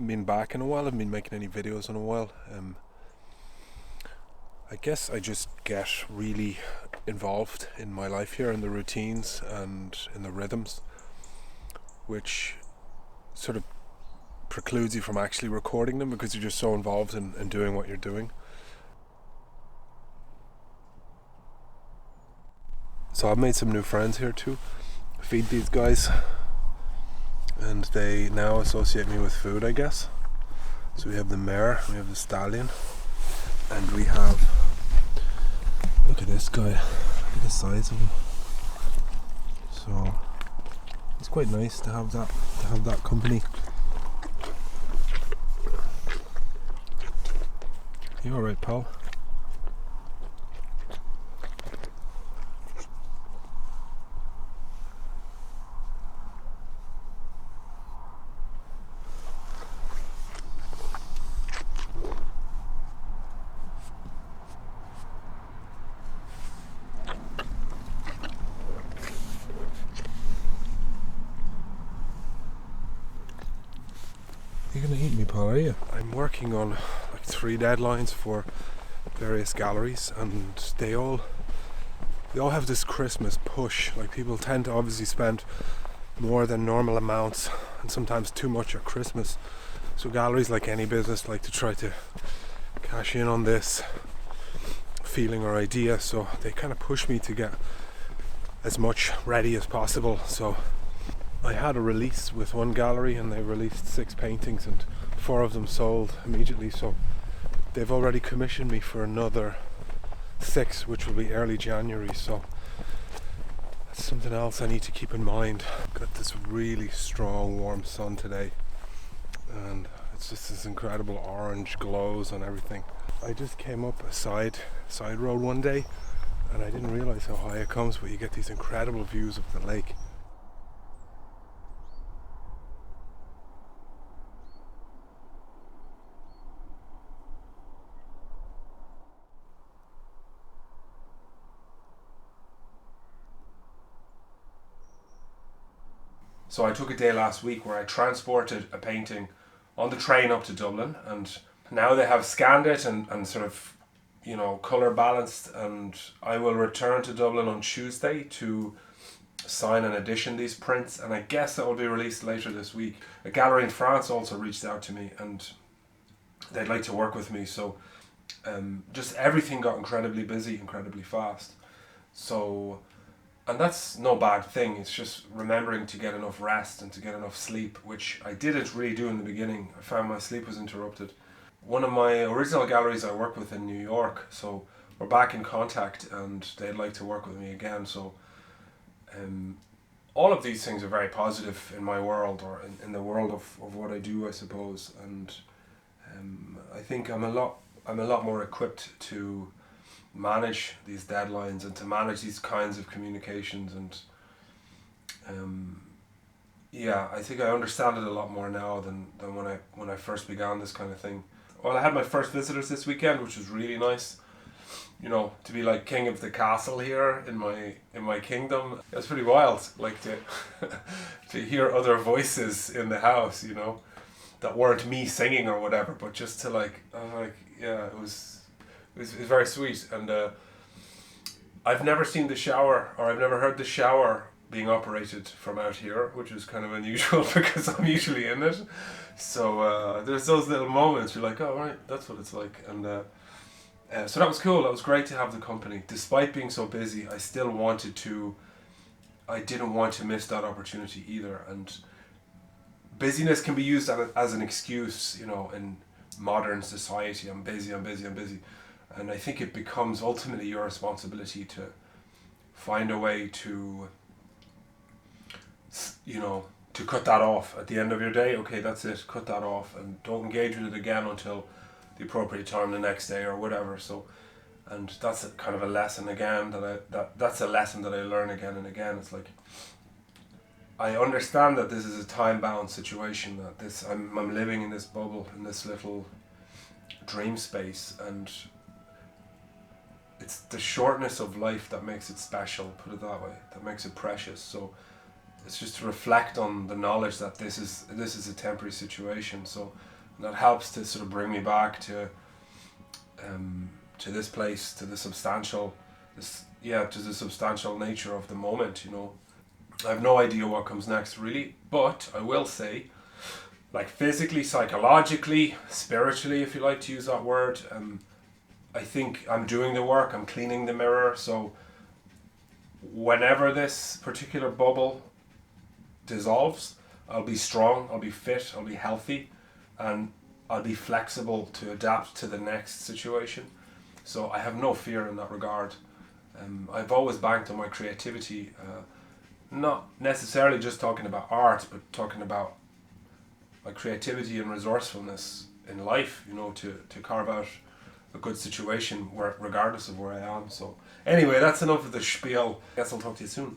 haven't been back in a while. I haven't been making any videos in a while. I guess I just get really involved in my life here, in the routines and in the rhythms, which sort of precludes you from actually recording them because you're just so involved in doing what you're doing. So I've made some new friends here too. I feed these guys and they now associate me with food, I guess. So we have the mare, we have the stallion, and we have, look at this guy, look at the size of him. So it's quite nice to have that company. You alright, pal? You're gonna eat me, pal, are you? I'm working on like 3 deadlines for various galleries, and they all have this Christmas push. Like, people tend to obviously spend more than normal amounts and sometimes too much at Christmas. So galleries, like any business, like to try to cash in on this feeling or idea. So they kind of push me to get as much ready as possible. So I had a release with one gallery and they released 6 paintings and 4 of them sold immediately. So they've already commissioned me for another 6, which will be early January. So that's something else I need to keep in mind. Got this really strong warm sun today and it's just this incredible orange glows on everything. I just came up a side road one day and I didn't realize how high it comes, but you get these incredible views of the lake. So I took a day last week where I transported a painting on the train up to Dublin, and now they have scanned it and sort of, colour balanced, and I will return to Dublin on Tuesday to sign and edition these prints, and I guess that will be released later this week. A gallery in France also reached out to me and they'd like to work with me, so just everything got incredibly busy, incredibly fast. So, and that's no bad thing, it's just remembering to get enough rest and to get enough sleep, which I didn't really do in the beginning. I found my sleep was interrupted. One of my original galleries I work with in New York, so we're back in contact and they'd like to work with me again. So all of these things are very positive in my world, or in the world of what I do, I suppose. And I think I'm a lot more equipped to manage these deadlines and to manage these kinds of communications, and I think I understand it a lot more now than when I first began this kind of thing. Well, I had my first visitors this weekend, which was really nice. To be like king of the castle here in my kingdom. It was pretty wild, like to to hear other voices in the house, that weren't me singing or whatever, but just to it was very sweet. And I've never seen the shower, or I've never heard the shower being operated from out here, which is kind of unusual because I'm usually in it. So there's those little moments you're like, oh right, that's what it's like. And so that was cool. That was great to have the company. Despite being so busy, I didn't want to miss that opportunity either. And busyness can be used as an excuse, in modern society. I'm busy. And I think it becomes ultimately your responsibility to find a way to, to cut that off at the end of your day. Okay, that's it, cut that off and don't engage with it again until the appropriate time the next day or whatever. So, and that's kind of a lesson again that's a lesson that I learn again and again. It's like, I understand that this is a time-bound situation, that I'm living in this bubble, in this little dream space, and it's the shortness of life that makes it special, put it that way, that makes it precious. So it's just to reflect on the knowledge that this is a temporary situation. So that helps to sort of bring me back to this place, to the substantial, to the substantial nature of the moment. I have no idea what comes next, really, but I will say, like physically, psychologically, spiritually, if you like to use that word, I think I'm doing the work. I'm cleaning the mirror. So whenever this particular bubble dissolves, I'll be strong, I'll be fit, I'll be healthy, and I'll be flexible to adapt to the next situation. So I have no fear in that regard. I've always banked on my creativity, not necessarily just talking about art, but talking about my creativity and resourcefulness in life, to carve out a good situation regardless of where I am. So anyway, that's enough of the spiel. I guess I'll talk to you soon.